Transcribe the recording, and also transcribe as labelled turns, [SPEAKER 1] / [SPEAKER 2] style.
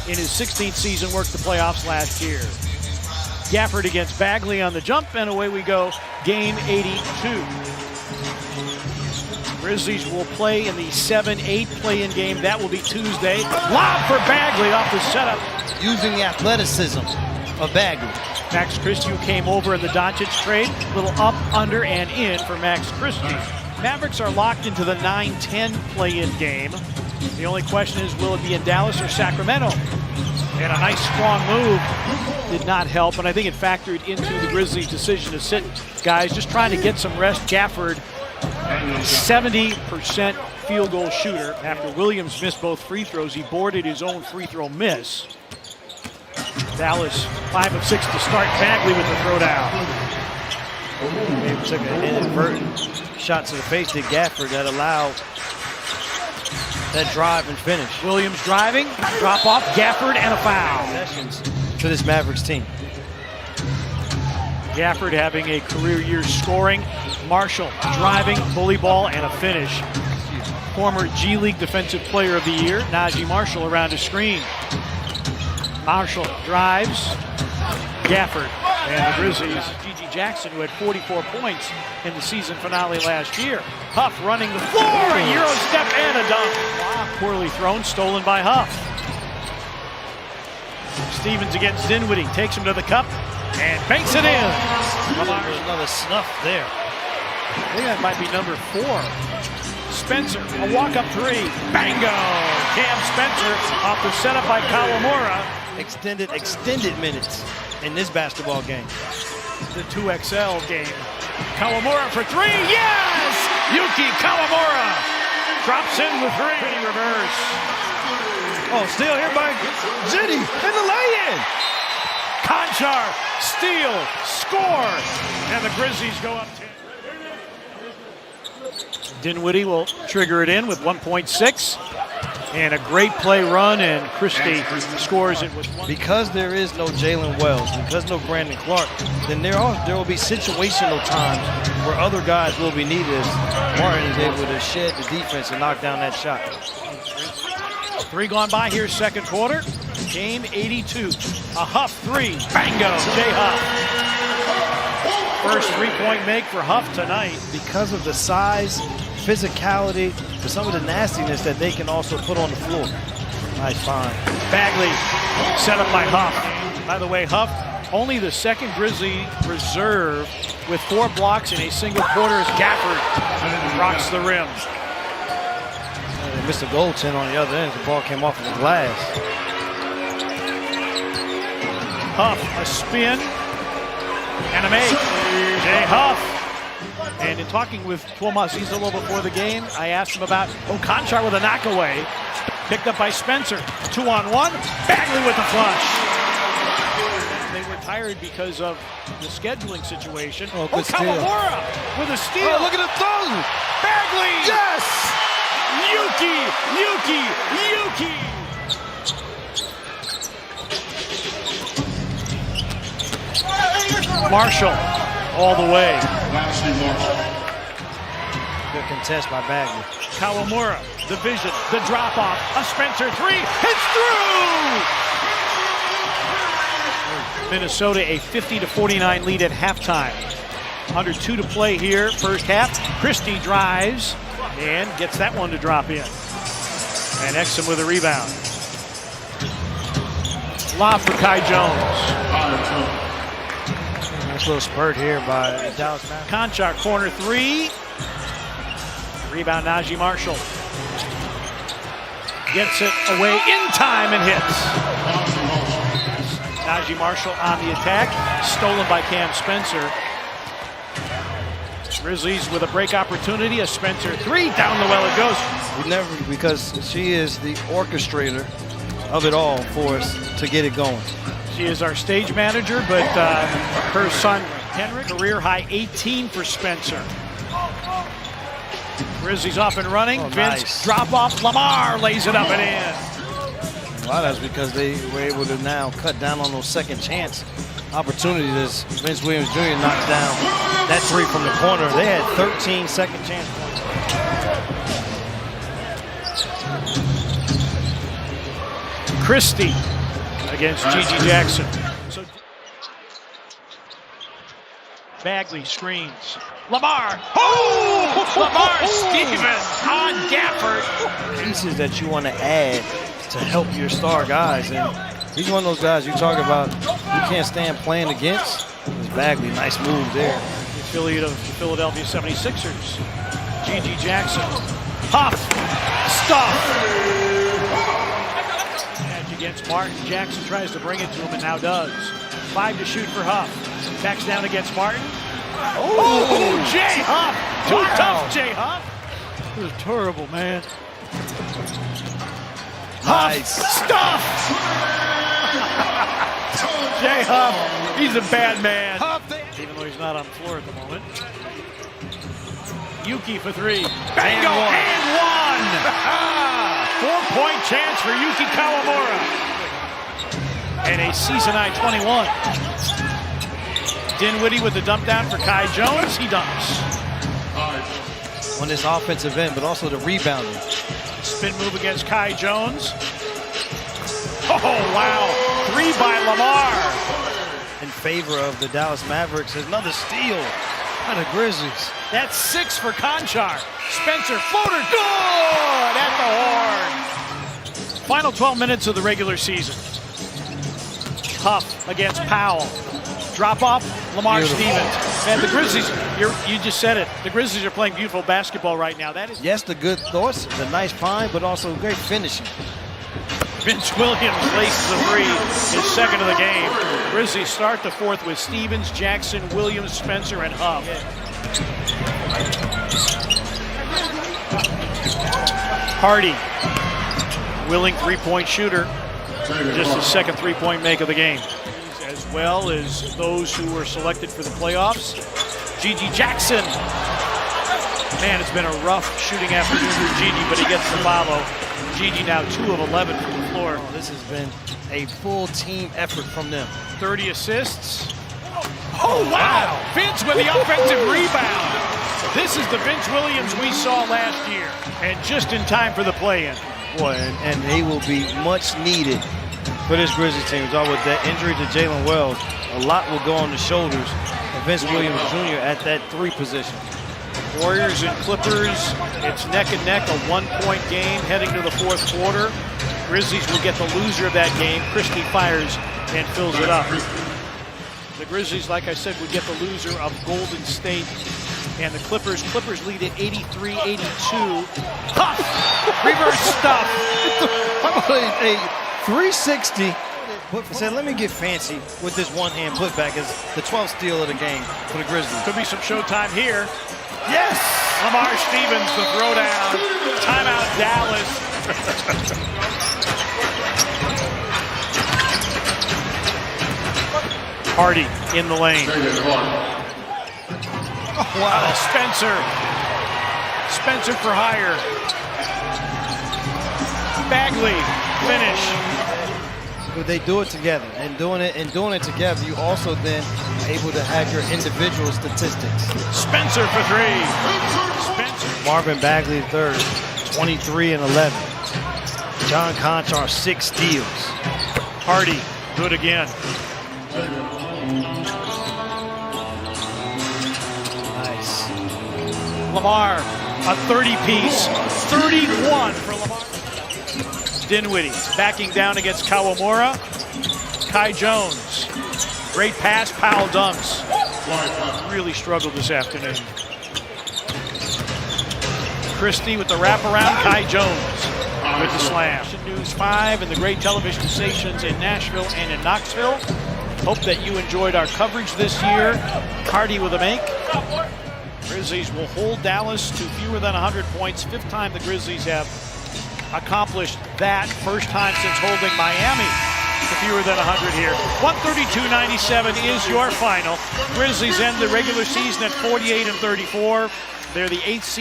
[SPEAKER 1] in his 16th season, worked the playoffs last year. Gafford against Bagley on the jump, and away we go, game 82. Grizzlies will play in the 7-8 play-in game. That will be Tuesday. Lob for Bagley off the setup.
[SPEAKER 2] Using the athleticism of Bagley.
[SPEAKER 1] Max Christie, who came over in the Doncic trade. Little up, under, and in for Max Christie. Mavericks are locked into the 9-10 play-in game. The only question is, will it be in Dallas or Sacramento? And a nice strong move did not help, and I think it factored into the Grizzlies' decision to sit guys, just trying to get some rest. Gafford, 70% field goal shooter. After Williams missed both free throws, he boarded his own free throw miss. Dallas 5 of 6 to start. Bagley with the throwdown.
[SPEAKER 2] He took an inadvertent shot to the face to Gafford that allowed that drive and finish.
[SPEAKER 1] Williams driving, drop off, Gafford, and a foul.
[SPEAKER 2] Possessions to this Mavericks team.
[SPEAKER 1] Gafford having a career year scoring. Marshall driving, bully ball, and a finish. Former G League Defensive Player of the Year, Najee Marshall around the screen. Marshall drives, Gafford, and the Grizzlies. G.G. Jackson, who had 44 points in the season finale last year. Huff running the floor, a Euro step and a dunk. Poorly thrown, stolen by Huff. Stevens against Dinwiddie, takes him to the cup and banks it in.
[SPEAKER 2] There's another snuff there.
[SPEAKER 1] I think that might be number 4. Spencer, a walk-up three. Bango! Cam Spencer off the setup by Kawamura.
[SPEAKER 2] Extended minutes in this basketball game.
[SPEAKER 1] The 2XL game. Kawamura for 3. Yes! Yuki Kawamura drops in the 3. Reverse.
[SPEAKER 2] Oh, still here by Zitty in the lay-in.
[SPEAKER 1] Conchar, steal, score, and the Grizzlies go up 10. Dinwiddie will trigger it in with 1.6. And a great play run, and Christie scores it with 1.
[SPEAKER 2] Because there is no Jalen Wells, because no Brandon Clark, then there will be situational times where other guys will be needed as Martin is able to shed the defense and knock down that shot.
[SPEAKER 1] 3 gone by here, second quarter. Game 82. A Huff 3. Bango, Jay Huff. First 3-point make for Huff tonight.
[SPEAKER 2] Because of the size, physicality, but some of the nastiness that they can also put on the floor. Nice find.
[SPEAKER 1] Bagley set up by Huff. By the way, Huff, only the second Grizzly reserve with 4 blocks in a single quarter as Gafford rocks the rim.
[SPEAKER 2] They missed a goaltend on the other end. The ball came off of the glass.
[SPEAKER 1] Huff, a spin and a make. Jay Huff. And in talking with Tuomas Izalo before the game, I asked him about Conchar with a knockaway. Picked up by Spencer. 2-on-1. Bagley with the flush. They were tired because of the scheduling situation. Kawamura with a steal.
[SPEAKER 2] Oh, look at the throw.
[SPEAKER 1] Bagley.
[SPEAKER 2] Yes.
[SPEAKER 1] Yuki. Marshall all the way.
[SPEAKER 2] Good contest by Bagley.
[SPEAKER 1] Kawamura, the vision, the drop off, a Spencer 3, it's through! Minnesota a 50-49 lead at halftime. Under 2 to play here, first half. Christie drives and gets that one to drop in. And Exum with a rebound. Lob for Kai Jones.
[SPEAKER 2] Nice little spurt here by Dallas Mavericks.
[SPEAKER 1] Conchar, corner 3. Rebound, Najee Marshall. Gets it away in time and hits. Najee Marshall on the attack. Stolen by Cam Spencer. Grizzlies with a break opportunity. A Spencer 3. Down the well it goes.
[SPEAKER 2] Because she is the orchestrator of it all for us to get it going.
[SPEAKER 1] She is our stage manager, but her son, Henrik, career high 18 for Spencer. Grizzlies off and running.
[SPEAKER 2] Oh,
[SPEAKER 1] Vince
[SPEAKER 2] nice.
[SPEAKER 1] drop off. Lamar lays it up and in.
[SPEAKER 2] Well, that's because they were able to now cut down on those second chance opportunities as Vince Williams Jr. knocks down that 3 from the corner. They had 13 second chance points.
[SPEAKER 1] Christie against Gigi Jackson. So Bagley screens. Lamar. Oh! Lamar Stevens on Gafford.
[SPEAKER 2] Pieces that you want to add to help your star guys. And he's one of those guys you talk about you can't stand playing against. It's Bagley. Nice move there.
[SPEAKER 1] The affiliate of the Philadelphia 76ers. Gigi Jackson. Huff. Stuff. Against Martin. Jackson tries to bring it to him and now does. 5 to shoot for Huff. Backs down against Martin. Oh, Jay Huff. Too tough, Jay Huff. It was terrible, man.
[SPEAKER 2] Nice.
[SPEAKER 1] Stuff. Jay Huff. He's a bad man. Even though he's not on the floor at the moment. Yuki for 3. Bingo and one. 4-point chance for Yuki Kawamura. And a season-high 21. Dinwiddie with the dump down for Kai Jones. He dunks.
[SPEAKER 2] On this offensive end, but also the rebounding.
[SPEAKER 1] Spin move against Kai Jones. Oh, wow. 3 by Lamar.
[SPEAKER 2] In favor of the Dallas Mavericks. Another steal by the Grizzlies.
[SPEAKER 1] That's 6 for Conchar. Spencer floater. Good at the horn. Final 12 minutes of the regular season. Huff against Powell. Drop off, Lamar Stevens. Man, the Grizzlies, you just said it. The Grizzlies are playing beautiful basketball right now. That is.
[SPEAKER 2] Yes, the good thoughts, the nice find, but also great finishing.
[SPEAKER 1] Vince Williams laces a 3, his second of the game. Grizzlies start the fourth with Stevens, Jackson, Williams, Spencer, and Huff. Hardy, willing 3-point shooter. Just his second 3-point make of the game. As well as those who were selected for the playoffs. Gigi Jackson. Man, it's been a rough shooting afternoon for Gigi, but he gets the follow. Gigi now 2 of 11 from the floor.
[SPEAKER 2] This has been a full team effort from them.
[SPEAKER 1] 30 assists. Oh, wow! Vince with the offensive rebound. This is the Vince Williams we saw last year. And just in time for the play-in.
[SPEAKER 2] Boy, and they will be much needed for this Grizzlies team. With that injury to Jalen Wells, a lot will go on the shoulders of Vince Williams Jr. at that 3 position.
[SPEAKER 1] Warriors and Clippers, it's neck and neck, a 1-point game heading to the fourth quarter. Grizzlies will get the loser of that game. Christie fires and fills it up. The Grizzlies, like I said, would get the loser of Golden State and the Clippers. Clippers lead at 83-82. Huff! Reverse stuff.
[SPEAKER 2] How about a 360? Said, let me get fancy with this one-hand putback as the 12th steal of the game for the Grizzlies.
[SPEAKER 1] Could be some showtime here.
[SPEAKER 2] Yes!
[SPEAKER 1] Lamar Stevens, the throwdown. Timeout, Dallas. Hardy in the lane.
[SPEAKER 2] Oh, wow.
[SPEAKER 1] Spencer for hire. Bagley, finish.
[SPEAKER 2] But they do it together, and doing it together, you also then are able to have your individual statistics.
[SPEAKER 1] Spencer for 3. Spencer.
[SPEAKER 2] Marvin Bagley third, 23 and 11. John Conchar 6 steals.
[SPEAKER 1] Hardy, good again.
[SPEAKER 2] Nice.
[SPEAKER 1] Lamar, a 30-piece, 31 for Lamar. Dinwiddie backing down against Kawamura. Kai Jones. Great pass, Powell dunks. Really struggled this afternoon. Christie with the wraparound, Kai Jones with the slam. News 5 and the great television stations in Nashville and in Knoxville. Hope that you enjoyed our coverage this year. Hardy with a make. Grizzlies will hold Dallas to fewer than 100 points. 5th time the Grizzlies have accomplished that. First time since holding Miami to fewer than 100 here. 132-97 is your final. Grizzlies end the regular season at 48-34. They're the 8th seed.